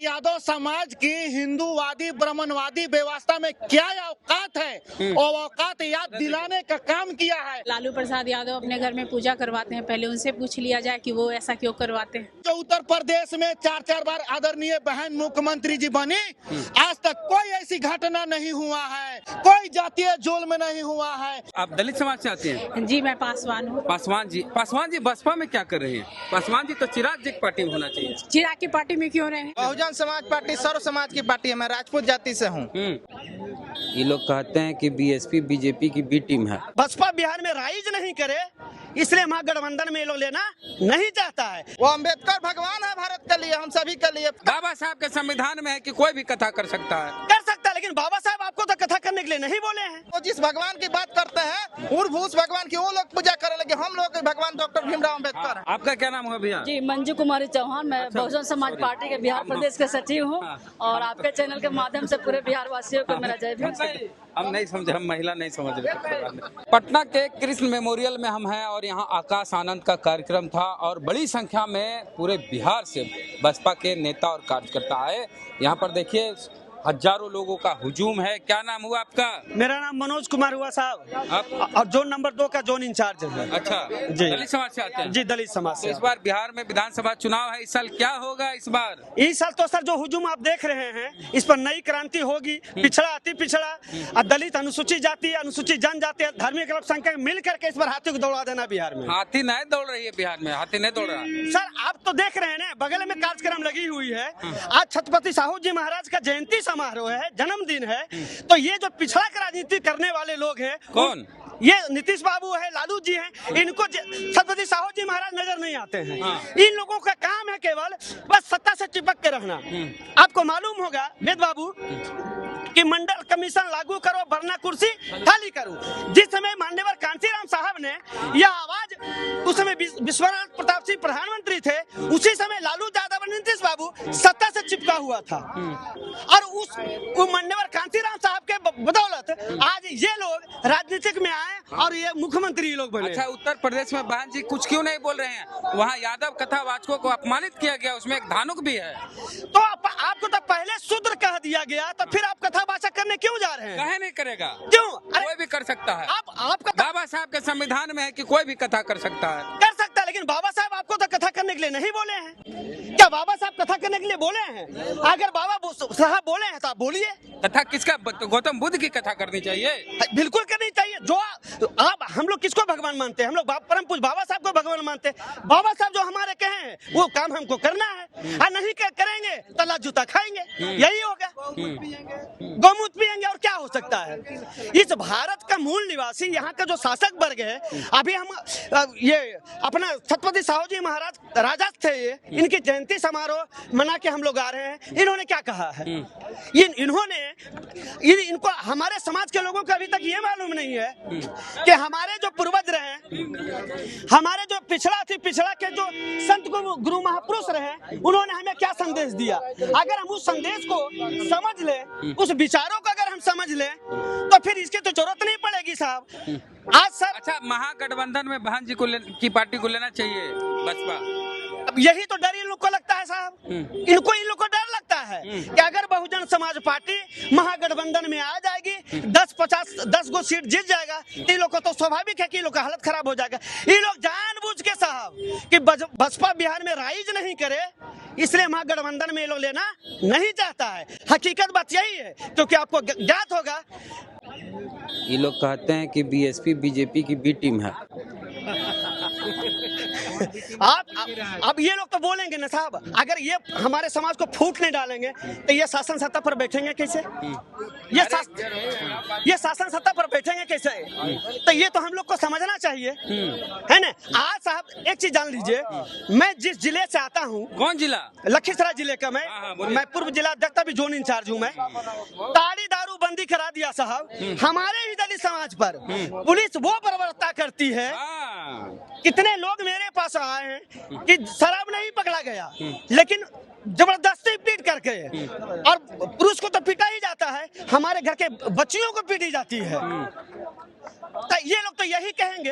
यादव समाज की हिंदूवादी ब्राह्मणवादी व्यवस्था में क्या औकात है और औकात याद दिलाने का काम किया है। लालू प्रसाद यादव अपने घर में पूजा करवाते हैं, पहले उनसे पूछ लिया जाए कि वो ऐसा क्यों करवाते हैं। जो उत्तर प्रदेश में 4 बार आदरणीय बहन मुख्यमंत्री जी बनी, आज तक कोई ऐसी घटना नहीं हुआ है, कोई जातीय जुल्म नहीं हुआ है। आप दलित समाज से आते हैं? जी मैं पासवान हूँ। पासवान जी बसपा में क्या कर रहे हैं? पासवान जी तो चिराग जी की पार्टी में होना चाहिए। चिराग की पार्टी में क्यों रहे? बहुजन समाज पार्टी सर्व समाज की पार्टी है। मैं राजपूत जाति से हूँ। ये लोग कहते हैं कि बीएसपी बीजेपी की बी टीम है। बसपा बिहार में राइज नहीं करे, इसलिए महागठबंधन में ये लोग लेना नहीं चाहता है। वो अम्बेडकर भगवान है भारत के लिए, हम सभी के लिए। बाबा साहब के संविधान में है कि कोई भी कथा कर सकता है। कर सकता है, लेकिन बाबा साहब आपको तो कथा करने के लिए नहीं बोले हैं। वो जिस भगवान की बात करते हैं, उर्भूस भगवान की वो लोग पूजा करे, लेकिन हम लोग भगवान डॉक्टर भीमराव अम्बेडकर है। आपका क्या नाम होगा भैया? जी मंजू कुमारी चौहान, मैं बहुजन समाज पार्टी के बिहार प्रदेश के सचिव हूँ और आपके चैनल के माध्यम से पूरे बिहार वासियों को मेरा जय भीम। हम नहीं समझे, हम महिला नहीं समझ रहे। पटना के कृष्ण मेमोरियल में हम हैं और यहाँ आकाश आनंद का कार्यक्रम था और बड़ी संख्या में पूरे बिहार से बसपा के नेता और कार्यकर्ता आए। यहाँ पर देखिए हजारों लोगों का हुजूम है। क्या नाम हुआ आपका? मेरा नाम मनोज कुमार हुआ साहब, आप और जोन नंबर 2 का जोन इंचार्ज है। अच्छा जी। दलित समाज से आते हैं? जी दलित समाज तो से। इस बार बिहार में विधानसभा चुनाव है, इस साल क्या होगा इस बार? इस साल तो सर जो हुजूम आप देख रहे हैं, इस पर नई क्रांति होगी। पिछड़ा अति पिछड़ा और दलित, अनुसूचित जाति, अनुसूचित जनजाति, धार्मिक अल्पसंख्यक मिल करके इस बार हाथी को दौड़ा देना बिहार में। हाथी नहीं दौड़ रही है बिहार में, हाथी नहीं दौड़ रहा। सर आप तो देख रहे हैं ना, बगल में कार्यक्रम लगी हुई है। आज छत्रपति साहू जी महाराज का जयंती समारोह है, जन्मदिन है। तो ये जो पिछड़ा का राजनीति करने वाले लोग हैं, कौन? ये नीतीश बाबू है, लालू जी हैं, इनको छत्रपति साहू जी महाराज नजर नहीं आते हैं। इन लोगों का काम है केवल बस सत्ता से चिपक के रहना। आपको मालूम होगा वेद बाबू कि मंडल कमीशन लागू करो वरना कुर्सी खाली करो। जिस समय माननीय कांशीराम साहब ने यह आवाज, उस समय विश्वनाथ प्रताप सिंह प्रधानमंत्री थे, उसी समय लालू यादव और नीतीश बाबू सत्ता से चिपका हुआ था। और उस माननीय कांशीराम साहब के बदौलत आज ये लोग राजनीतिक में आए और ये मुख्यमंत्री लोग बने। अच्छा, उत्तर प्रदेश में बहन जी कुछ क्यों नहीं बोल रहे हैं? वहाँ यादव कथावाचकों को अपमानित किया गया, उसमें एक धानुक भी है। तो आपको तो पहले शूद्र कह दिया गया, तो फिर आप कथावाचक करने क्यों जा रहे हैं? कहे नहीं करेगा? क्यों? कोई भी कर सकता है। आपका बाबा साहब के संविधान में है कि कोई भी कथा कर सकता है। कर सकता है, लेकिन बाबा साहब आपको तो कथा करने के लिए नहीं बोले हैं। क्या बाबा साहब कथा करने के लिए बोले हैं? अगर बाबा साहब बोले हैं तो आप बोलिए। कथा किसका? गौतम बुद्ध की कथा करनी चाहिए। बिल्कुल करनी चाहिए। जो आप हम लोग किसको भगवान मानते हैं? हम लोग परम पूज्य बाबा साहब को भगवान मानते हैं। बाबा साहब जो हमारे कहे हैं वो काम हमको करना है, और नहीं करेंगे तो लात जूता खाएंगे। यही होगा। गौमूत्र पिएंगे और क्या हो सकता है? इस भारत का मूल निवासी, यहाँ का जो शासक वर्ग है, अभी हम ये अपना छत्रपति साहू जी महाराज राजा थे, ये इनकी जयंती समारोह मना के हम लोग आ रहे हैं। इन्होंने क्या कहा है? इनको हमारे समाज के लोगों को अभी तक ये मालूम नहीं है कि हमारे जो पूर्वज रहे, हमारे जो पिछड़ा के जो संत गुरु महापुरुष रहे, उन्होंने हमें क्या संदेश दिया। अगर हम उस संदेश को समझ ले, उस विचारों को अगर हम समझ ले, तो फिर इसकी तो जरूरत नहीं पड़ेगी साहब। आज सर अच्छा, महागठबंधन में बहन जी की पार्टी को लेना चाहिए बसपा। अब यही तो डर इन लोग को लगता है साहब। इन लोग को डर लगता है कि अगर बहुजन समाज पार्टी महागठबंधन में आ जाएगी, 10 गो सीट जीत जाएगा, इन लोग को तो स्वाभाविक है कि इन लोग का हालत खराब हो जाएगा। ये लोग जानबूझ के साहब कि बसपा बिहार में राइज नहीं करे, इसलिए महागठबंधन में ये लोग लेना नहीं चाहता है। हकीकत बात यही है, क्योंकि आपको ज्ञात होगा। ये लोग कहते हैं कि बीएसपी बीजेपी की बी टीम है। अब ये लोग तो बोलेंगे ना साहब, अगर ये हमारे समाज को फूट नहीं डालेंगे तो ये शासन सत्ता पर बैठेंगे कैसे? ये शासन सत्ता पर बैठेंगे कैसे? तो ये तो हम लोग को समझना चाहिए, है ना। आज साहब एक चीज जान लीजिए, मैं जिस जिले से आता हूँ। कौन जिला? लखीसराय जिले का। मैं पूर्व जिला अध्यक्ष भी जोन इंचार्ज हूँ। मैं ताड़ी दारू बंदी करा दिया साहब हमारे ही दलित समाज पर। पुलिस वो बर्बरता करती है। कितने लोग मेरे पास आए हैं कि शराब नहीं पकड़ा गया, लेकिन जबरदस्ती पीट करके, और पुरुष को तो पीटा ही जाता है, हमारे घर के बच्चियों को पीटी जाती है। तो ये लोग तो यही कहेंगे।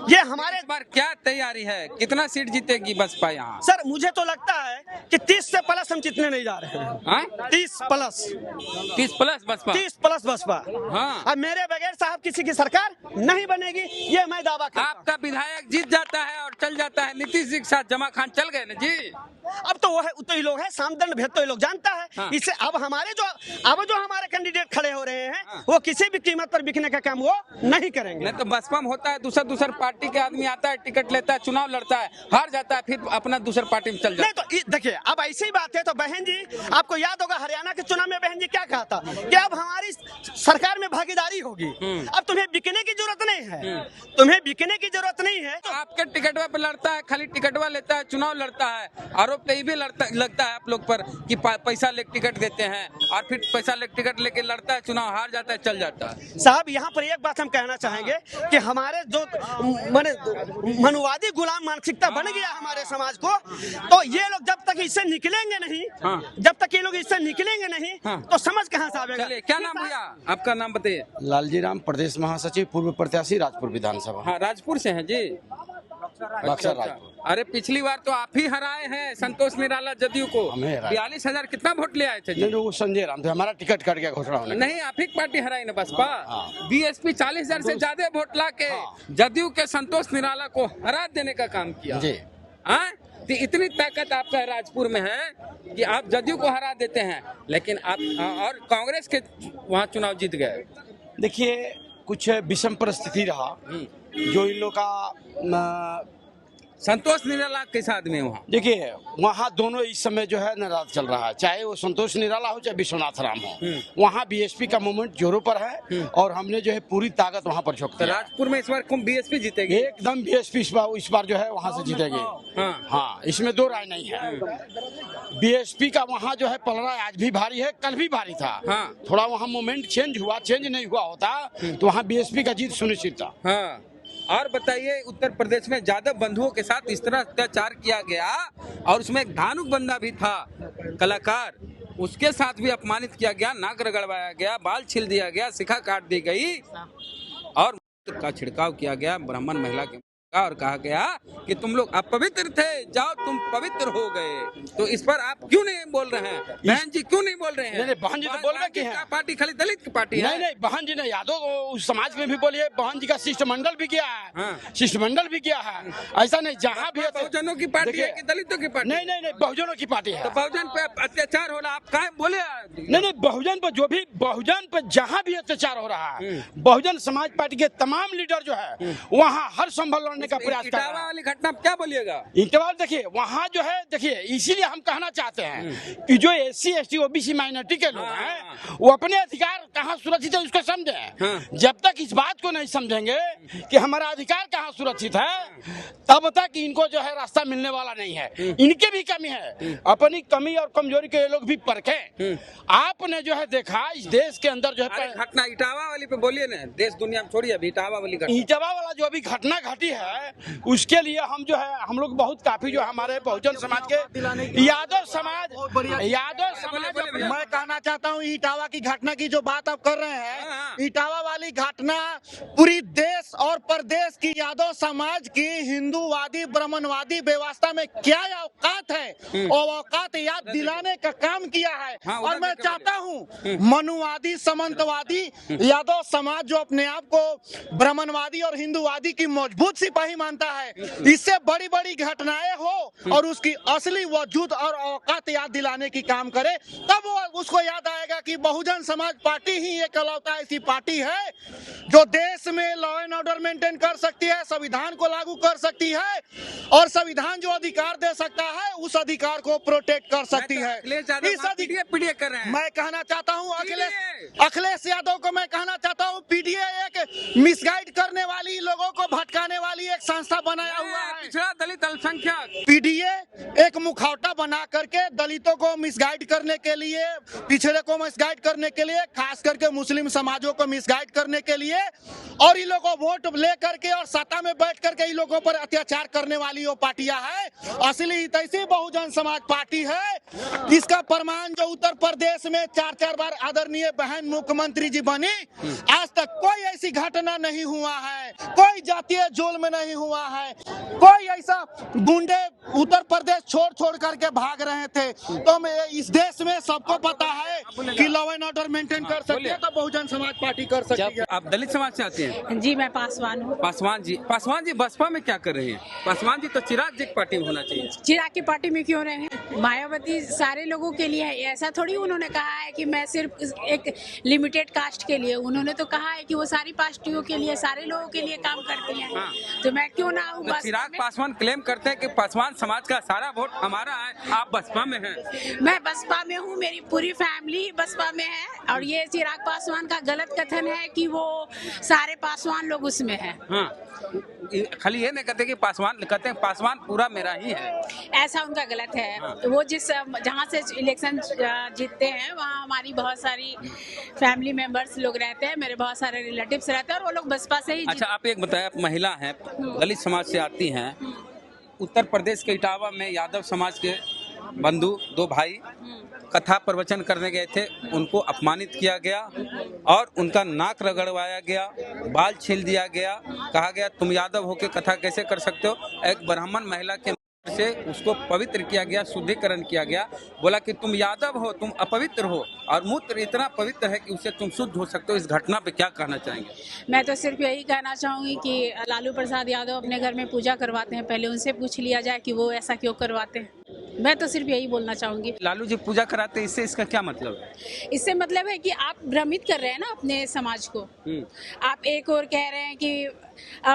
ये हमारे इस बार क्या तैयारी है, कितना सीट जीतेगी बसपा यहाँ? सर मुझे तो लगता है कि 30 से प्लस हम जीतने नहीं जा रहे हैं। 30 plus 30 plus Basapa. 30 plus Basapa. हाँ। अब मेरे बगैर साहब किसी की सरकार नहीं बनेगी, ये मैं दावा करता हूं। आपका विधायक जीत जाता है और चल जाता है, नीतीश जी के साथ जमा खान चल गए ना जी। अब तो वो है, तो ये लोग है सामदंड भेद तो ये लोग जानता है। हाँ। इससे अब जो हमारे कैंडिडेट खड़े हो रहे हैं वो किसी भी कीमत पर बिकने का काम वो नहीं करेंगे। नहीं तो बसपा में होता है, दूसर पार्टी के आदमी आता है, टिकट लेता है, चुनाव लड़ता है, हार जाता है, फिर अपना दूसर पार्टी में चल जाता है। नहीं तो देखिए अब ऐसी बात है तो बहन जी आपको याद होगा हरियाणा के चुनाव में बहन जी क्या कहा था कि अब हमारी सरकार में भागीदारी होगी, अब तुम्हें बिकने की जरूरत नहीं है, तुम्हें बिकने की जरूरत नहीं है। तो आपके टिकटवा पे लड़ता है, खाली टिकटवा लेता है, चुनाव लगता है भी लगता है आप लोग पर कि पैसा लेके टिकट देते हैं और फिर पैसा लेके टिकट लेके लड़ता है, चुनाव हार जाता है, चल जाता है। साहब यहाँ पर एक बात हम कहना चाहेंगे कि हमारे जो मनुवादी गुलाम मानसिकता बन गया हमारे समाज को, तो ये लोग जब तक इससे निकलेंगे नहीं, जब तक ये लोग इससे निकलेंगे नहीं तो समझ कहाँ से आवेगा। चलिए, क्या नाम भैया आपका? नाम बताइए। लालजी राम, प्रदेश महासचिव, पूर्व प्रत्याशी, राजपुर विधानसभा। हाँ, राजपुर से हैं जी। बक्सर राजपुर। अरे पिछली बार तो आप ही हराए हैं संतोष निराला जदयू को। हमें हराए। 42,000 कितना वोट ले आए थे जी? नहीं, वो संजय राम थे, हमारा टिकट कट गया घोषणा होने। नहीं, आप ही पार्टी हराई ना बसपा। हाँ। बीएसपी 40,000 से ज्यादा वोट ला के जदयू के संतोष निराला को हरा देने का काम किया जी। हाँ, तो इतनी ताकत आपका राजपुर में है कि आप जदयू को हरा देते हैं, लेकिन आप और कांग्रेस के वहाँ चुनाव जीत गए। देखिए कुछ विषम परिस्थिति रहा जो इन लोग का संतोष निराला किस आदमी है वहाँ? देखिए वहाँ दोनों इस समय जो है नाराज चल रहा है, चाहे वो संतोष निराला हो चाहे विश्वनाथ राम हो। वहाँ बीएसपी का मूवमेंट जोरों पर है और हमने जो है पूरी ताकत वहाँ पर झोंक तो दी। राजपुर में इस बार कौन बीएसपी जीतेगी? एकदम बीएसपी इस बार जो है वहाँ से जीतेगी। हाँ, इसमें दो राय नहीं है। बीएसपी का वहाँ जो है पलड़ा आज भी भारी है, कल भी भारी था। थोड़ा वहाँ मूवमेंट चेंज नहीं हुआ होता तो वहाँ बीएसपी का जीत सुनिश्चित था। हाँ, और बताइए उत्तर प्रदेश में जादव बंधुओं के साथ इस तरह अत्याचार किया गया और उसमें एक धानुक बंदा भी था कलाकार, उसके साथ भी अपमानित किया गया, नाक रगड़वाया गया, बाल छील दिया गया, शिखा काट दी गई और का छिड़काव किया गया ब्राह्मण महिला के और कहा गया कि तुम लोग अपवित्र थे, जाओ तुम पवित्र हो गए। तो इस पर आप क्यों नहीं बोल रहे हैं? बहन जी क्यों नहीं बोल रहे हैं? नहीं, बहन जी तो बोल रहे कि है पार्टी खाली दलित की पार्टी है। नहीं, बहन जी ने यादव उस समाज में भी बोलिए, बहन जी का शिष्टमंडल भी किया है। शिष्टमंडल भी किया है, ऐसा नहीं जहाँ भी बहुजनों की पार्टी है कि दलितों की पार्टी? नहीं, बहुजनों की पार्टी है। तो बहुजन पे अत्याचार हो रहा, आप कहा बोले? नहीं, बहुजन पर जो भी बहुजन पर जहाँ भी अत्याचार हो रहा है, बहुजन समाज पार्टी के तमाम लीडर जो है वहाँ हर संभव लड़ने का प्रयास कर रहे हैं। वाली घटना क्या बोलिएगा? इंतवाल देखिए वहाँ जो है, देखिए इसीलिए हम कहना चाहते हैं कि जो SC ST OBC माइनॉरिटी के लोग हैं वो अपने अधिकार कहाँ सुरक्षित है उसको समझें। जब तक इस बात को नहीं समझेंगे कि हमारा अधिकार कहाँ सुरक्षित है तब तक इनको जो है रास्ता मिलने वाला नहीं है। इनके भी कमी है, अपनी कमी और कमजोरी के ये लोग भी परखें। आपने जो है देखा इस देश के अंदर जो है घटना इटावा वाली पे बोलिए ना, देश दुनिया में छोड़िए, अभी इटावा वाली घटना, इटावा वाला जो अभी घटना घटी है उसके लिए हम जो है हम लोग बहुत काफी जो हमारे बहुजन समाज के यादव समाज मैं कहना चाहता हूँ इटावा की घटना की जो बात आप कर रहे हैं, इटावा वाली घटना पूरी देश और प्रदेश की यादव समाज की हिंदूवादी ब्राह्मणवादी व्यवस्था में क्या औकात है और औकात याद दिलाने का काम किया है। और मैं चाहता हूँ मनुवादी सामंतवादी यादव समाज जो अपने आप को ब्राह्मणवादी और हिंदूवादी की मजबूत सिपाही मानता है, इससे बड़ी बड़ी घटनाएं हो और उसकी असली वजूद और औकात याद दिलाने की काम करे, तब वो उसको याद आएगा कि बहुजन समाज पार्टी ही एक अलौता ऐसी पार्टी है जो देश में लॉ एंड ऑर्डर मेंटेन कर सकती है, संविधान को लागू कर सकती है और संविधान जो अधिकार दे सकता है उस अधिकार को प्रोटेक्ट कर सकती है। इस पीडीए कर रहे हैं। मैं कहना चाहता हूँ अखिलेश यादव को मैं कहना चाहता हूँ पीडीए एक मिसगाइड करने वाली, लोगों को भटकाने वाली वाली एक संस्था बनाया हुआ है। पिछड़ा दलित अल्पसंख्यक पीडीए एक मुखौटा बना करके दलितों को मिसगाइड करने के लिए, पिछड़े को मिसगाइड करने के लिए, खास करके मुस्लिम समाजों को मिसगाइड करने के लिए, और इन लोगों को वोट ले करके और सत्ता में बैठ करके इन लोगों पर अत्याचार करने वाली वो पार्टियां है। असली तैसी बहुजन समाज पार्टी है। इसका प्रमाण जो उत्तर प्रदेश में 4-4 बार आदरणीय बहन मुख्यमंत्री जी बनी, आज तक कोई ऐसी घटना नहीं हुआ है, कोई जातीय जुल्म नहीं हुआ है, कोई ऐसा गुंडे उत्तर प्रदेश छोड़ करके भाग रहे थे। तो मैं इस देश में सबको पता है कि लॉ एंड ऑर्डर मेंटेन कर सकते हैं, तो बहुजन समाज पार्टी कर सकती है। आप दलित समाज से आते हैं? जी मैं पासवान हूँ। पासवान जी बसपा में क्या कर रहे हैं? पासवान जी तो चिराग जी की पार्टी में होना चाहिए। चिराग की पार्टी में क्यों रहे हैं? मायावती सारे लोगों के लिए है, ऐसा थोड़ी उन्होंने कहा है कि मैं सिर्फ एक लिमिटेड कास्ट के लिए। उन्होंने तो कहा है कि वो सारी पार्टियों के लिए, सारे लोगों के लिए काम करती हैं। हाँ। तो मैं क्यों ना हूँ? तो चिराग पासवान क्लेम करते हैं कि पासवान समाज का सारा वोट हमारा है, आप बसपा में हैं। मैं बसपा में हूँ, मेरी पूरी फैमिली बसपा में है, और ये चिराग पासवान का गलत कथन है कि वो सारे पासवान लोग उसमें हैं। हाँ, खाली ये नहीं कहते कि पासवान, कहते हैं पासवान पूरा मेरा ही है। ऐसा उनका गलत है। वो जहाँ से इलेक्शन जीतते हैं वहाँ हमारी बहुत सारी फैमिली मेंबर्स लोग रहते हैं, मेरे बहुत सारे रिलेटिव्स रहते हैं, और वो लोग बसपा से ही। अच्छा, आप एक बताएं, आप महिला हैं, दलित समाज से आती हैं, उत्तर प्रदेश के इटावा में यादव समाज के बंधु 2 भाई कथा प्रवचन करने गए थे, उनको अपमानित किया गया और उनका नाक रगड़वाया गया, बाल छील दिया गया, कहा गया तुम यादव होकर कथा कैसे कर सकते हो। एक ब्राह्मण महिला के से उसको पवित्र किया गया, शुद्धिकरण किया गया, बोला कि तुम यादव हो, तुम अपवित्र हो, और मूत्र इतना पवित्र है कि उससे तुम शुद्ध हो सकते हो। इस घटना पे क्या कहना चाहेंगे? मैं तो सिर्फ यही कहना चाहूंगी कि लालू प्रसाद यादव अपने घर में पूजा करवाते हैं, पहले उनसे पूछ लिया जाए कि वो ऐसा क्यों करवाते हैं। मैं तो सिर्फ यही बोलना चाहूंगी। लालू जी पूजा कराते हैं, इससे इसका क्या मतलब है? इससे मतलब है कि आप भ्रमित कर रहे हैं ना अपने समाज को। आप एक और कह रहे हैं कि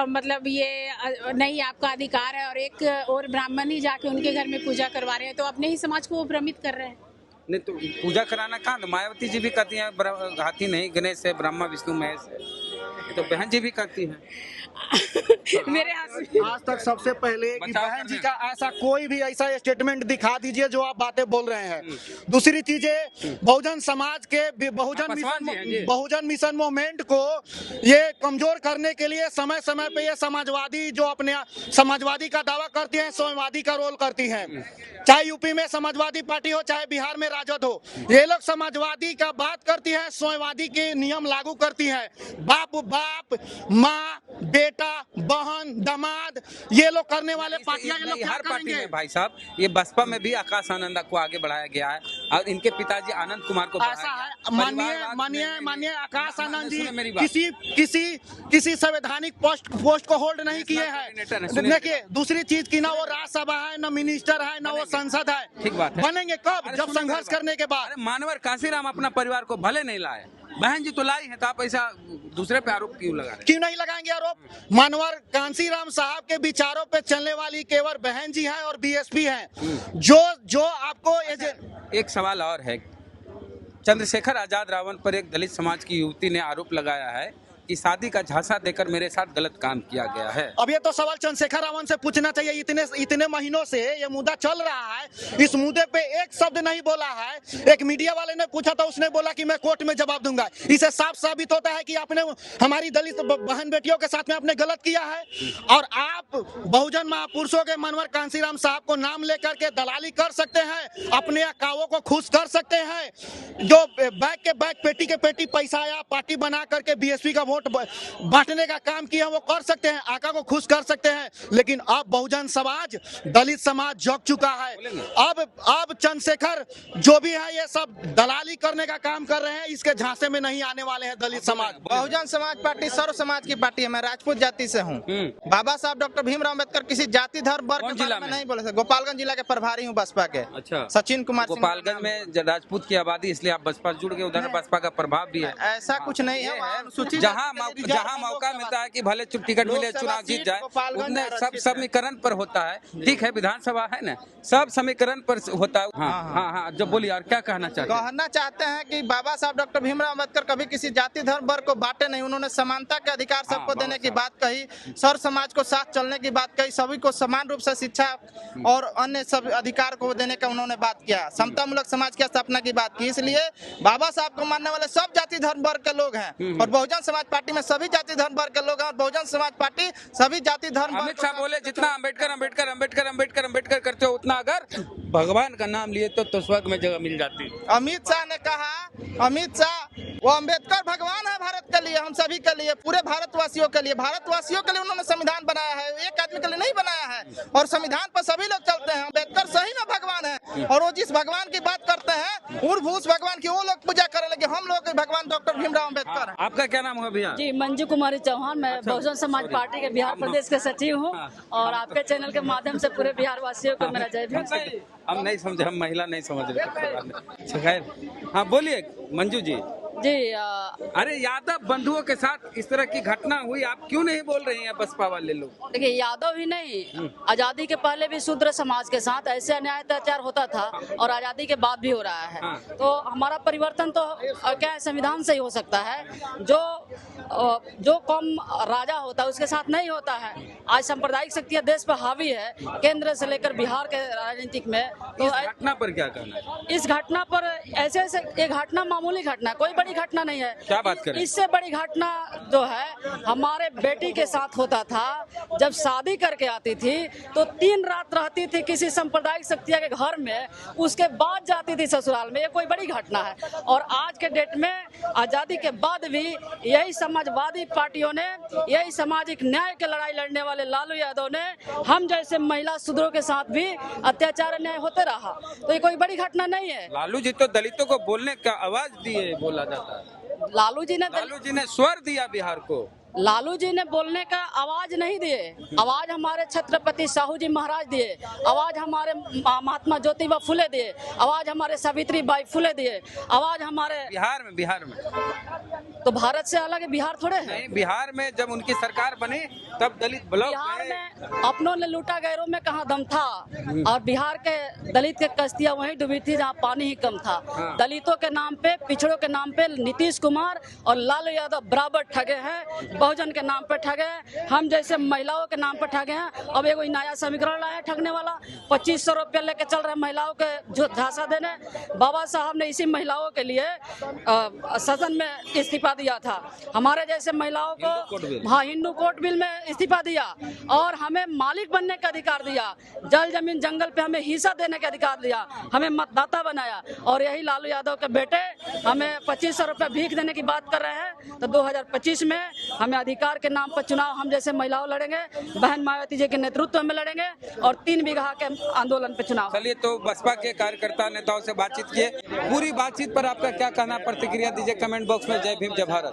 मतलब ये नहीं आपका अधिकार है, और एक और ब्राह्मण ही जाके उनके घर में पूजा करवा रहे हैं, तो अपने ही समाज को वो भ्रमित कर रहे हैं। नहीं तो पूजा कराना कहाँ? मायावती जी भी कहती हैं हाथी नहीं गणेश है, ब्रह्मा विष्णु महेश है, ये तो बहन जी भी करती हैं। मेरे आज तक सबसे पहले कि बहन जी का ऐसा कोई भी ऐसा स्टेटमेंट दिखा दीजिए जो आप बातें बोल रहे हैं। दूसरी चीजें, बहुजन समाज के बहुजन मिशन मूवमेंट को ये कमजोर करने के लिए समय समय पे ये समाजवादी जो अपने समाजवादी का दावा करती है, समाजवादी का रोल करती है। चाहे यूपी में समाजवादी पार्टी हो, चाहे बिहार में राजद हो, ये लोग समाजवादी का बात करती है, समाजवादी के नियम लागू करती है। बाप माँ बेटा बहन दामाद ये लोग करने वाले पार्टियां, ये लोग क्या हर पार्टी करेंगे? में भाई साहब, ये बसपा में भी आकाश आनंद को आगे बढ़ाया गया है और इनके पिताजी आनंद कुमार को ऐसा है। मानिए आकाश आनंद जी किसी संवैधानिक पोस्ट को होल्ड नहीं किए हैं। देखिए, दूसरी चीज की ना वो राज्यसभा है, ना मिनिस्टर है, ना वो संसद है। ठीक बात है। बनेंगे कब? जब संघर्ष करने के बाद। मानवर कांसीराम अपना परिवार को भले नहीं लाए, बहन जी तो लाई है, तो आप ऐसा दूसरे पे आरोप क्यों लगा रहे? क्यों नहीं लगाएंगे आरोप? मानवर कांसीराम साहब के विचारों पे चलने वाली केवल बहन जी हैं और बीएसपी हैं। जो आपको एक सवाल और है, चंद्रशेखर आजाद रावण पर एक दलित समाज की युवती ने आरोप लगाया है कि शादी का झांसा देकर मेरे साथ गलत काम किया गया है। अब ये तो सवाल चंद्रशेखर रावण से पूछना चाहिए। इतने महीनों से ये मुद्दा चल रहा है, इस मुद्दे पे एक शब्द नहीं बोला है। एक मीडिया वाले ने पूछा था, उसने बोला कि मैं कोर्ट में जवाब दूंगा। इसे साफ साबित होता है कि आपने हमारी दलित बहन बेटियों के साथ में आपने गलत किया है। और आप बहुजन महापुरुषों के मनवर कांसीराम साहब को नाम लेकर के दलाली कर सकते हैं, अपने अकाओं को खुश कर सकते हैं। जो बैग के बैग पेटी के पेटी पैसा आया पार्टी बना करके बीएसपी का बांटने का काम किया, वो कर सकते हैं, आका को खुश कर सकते हैं। लेकिन अब बहुजन समाज, दलित समाज जग चुका है। अब चंद्रशेखर जो भी है ये सब दलाली करने का काम कर रहे हैं, इसके झांसे में नहीं आने वाले हैं दलित समाज। बहुजन समाज पार्टी सर्व समाज की पार्टी है। मैं राजपूत जाति से हूँ। बाबा साहब डॉक्टर भीमराव अम्बेडकर किसी जाति धर्म वर्ग के बारे में नहीं बोले। गोपालगंज जिला के प्रभारी हूँ बसपा के। अच्छा, सचिन कुमार। गोपालगंज में राजपूत की आबादी, इसलिए आप बसपा जुड़ गए, उधर बसपा का प्रभाव भी है। ऐसा कुछ नहीं है। जहाँ जहाँ मौका मिलता है कि भले टिकट मिले, चुनाव जीत जाए, उतने सब समीकरण पर होता है। ठीक है, विधानसभा है ना, सब समीकरण पर होता है। हाँ, जब बोलिए और क्या कहना चाहते हैं कि बाबा साहब डॉक्टर भीमराव अम्बेडकर कभी किसी जाति धर्म वर्ग को बांटे नहीं। उन्होंने समानता के अधिकार सबको देने की बात कही, सर्व समाज को साथ चलने की बात कही, सभी को समान रूप से शिक्षा और अन्य सब अधिकार को देने का उन्होंने बात किया, समता मूलक समाज की स्थापना की बात की। इसलिए बाबा साहब को मानने वाले सब जाति धर्म वर्ग के लोग हैं और बहुजन समाज पार्टी में सभी जाति धर्म वर्ग के लोग हैं और बहुजन समाज पार्टी सभी जाति धर्म। अमित शाह बोले जितना अम्बेडकर अम्बेडकर अम्बेडकर अम्बेडकर अम्बेडकर करते हो उतना अगर भगवान का नाम लिए तो स्वर्ग में जगह मिल जाती। अमित शाह ने कहा, अमित शाह वो अम्बेडकर भगवान है भारत के लिए, हम सभी के लिए, पूरे भारतवासियों के लिए। भारतवासियों के लिए उन्होंने संविधान बनाया है, एक आदमी के लिए नहीं बनाया है और संविधान पर सभी लोग चलते हैं। अम्बेडकर सही में भगवान है और वो जिस भगवान की बात करते हैं उस भगवान की वो लोग पूजा करे, लेकिन हम लोग भगवान डॉक्टर भीमराव अम्बेडकर है। आपका क्या नाम है भैया? जी, मंजू कुमारी चौहान, मैं बहुजन समाज पार्टी के बिहार प्रदेश के सचिव हूँ और आपके चैनल के माध्यम से पूरे बिहार वासियों को मेरा जय भीम। हम नहीं समझे, हम महिला नहीं समझ रहे। खैर, हाँ बोलिए मंजू जी। जी, अरे यादव बंधुओं के साथ इस तरह की घटना हुई, आप क्यों नहीं बोल रही हैं बसपा वाले लोग? देखिए, यादव ही नहीं, आजादी के पहले भी शूद्र समाज के साथ ऐसे अन्याय अत्याचार होता था और आजादी के बाद भी हो रहा है। तो हमारा परिवर्तन तो क्या संविधान से ही हो सकता है। जो कौम राजा होता है उसके साथ नहीं होता है। आज सांप्रदायिक शक्तियाँ देश पर हावी है, केंद्र से लेकर बिहार के राजनीतिक में। तो इस घटना पर क्या कहना है? इस घटना पर ऐसे ये घटना मामूली घटना, कोई बड़ी घटना नहीं है। क्या बात करें? इससे बड़ी घटना जो है हमारे बेटी के साथ होता था। जब शादी करके आती थी तो 3 रात रहती थी किसी सांप्रदायिक शक्तियाँ के घर में, उसके बाद जाती थी ससुराल में। ये कोई बड़ी घटना है। और आज के डेट में आजादी के बाद भी यही समाजवादी पार्टियों ने, यही सामाजिक न्याय की लड़ाई लड़ने वाले लालू यादव ने हम जैसे महिला सुधरों के साथ भी अत्याचार अन्याय होते रहा। तो ये कोई बड़ी घटना नहीं है। लालू जी तो दलितों को बोलने का आवाज दिए, बोला जाता है। लालू जी ने स्वर दिया बिहार को। लालू जी ने बोलने का आवाज नहीं दिए, आवाज हमारे छत्रपति साहू जी महाराज दिए, आवाज हमारे महात्मा ज्योतिबा फुले दिए, आवाज हमारे सावित्री बाई फुले दिए, आवाज हमारे बिहार में तो भारत से अलग है, बिहार थोड़े है। नहीं, बिहार में जब उनकी सरकार बनी तब दलित ब्लॉक बिहार में अपनों ने लूटा गैरों में कहाँ दम था। और बिहार के दलित के कश्तियां वहीं डूबी थी जहाँ पानी ही कम था। दलितों के नाम पे, पिछड़ों के नाम पे नीतीश कुमार और लालू यादव बराबर ठगे हैं। बहुजन के नाम पे ठगे हैं, हम जैसे महिलाओं के नाम पे ठगे हैं। अब एगो नया समीकरण लाया ठगने वाला, 2500 रुपया लेके चल रहे महिलाओं के जो झांसा देने। बाबा साहब ने इसी महिलाओं के लिए सदन में इस्तीफा दिया था। हमारे जैसे महिलाओं को हिंदू कोर्ट बिल में इस्तीफा दिया और हमें मालिक बनने का अधिकार दिया। जल जमीन जंगल पे हमें हिस्सा देने का अधिकार दिया, हमें मतदाता बनाया। और यही लालू यादव के बेटे हमें 2500 रुपया भीख देने की बात कर रहे हैं। तो 2025 में हमें अधिकार के नाम पर चुनाव हम जैसे महिलाओं लड़ेंगे, बहन मायावती जी के नेतृत्व में लड़ेंगे और 3 बीघा के आंदोलन पे चुनाव। चलिए, तो बसपा के कार्यकर्ता नेताओं से बातचीत किए। पूरी बातचीत पर आपका क्या कहना, प्रतिक्रिया दीजिए कमेंट बॉक्स में। जय भीम, जय भारत।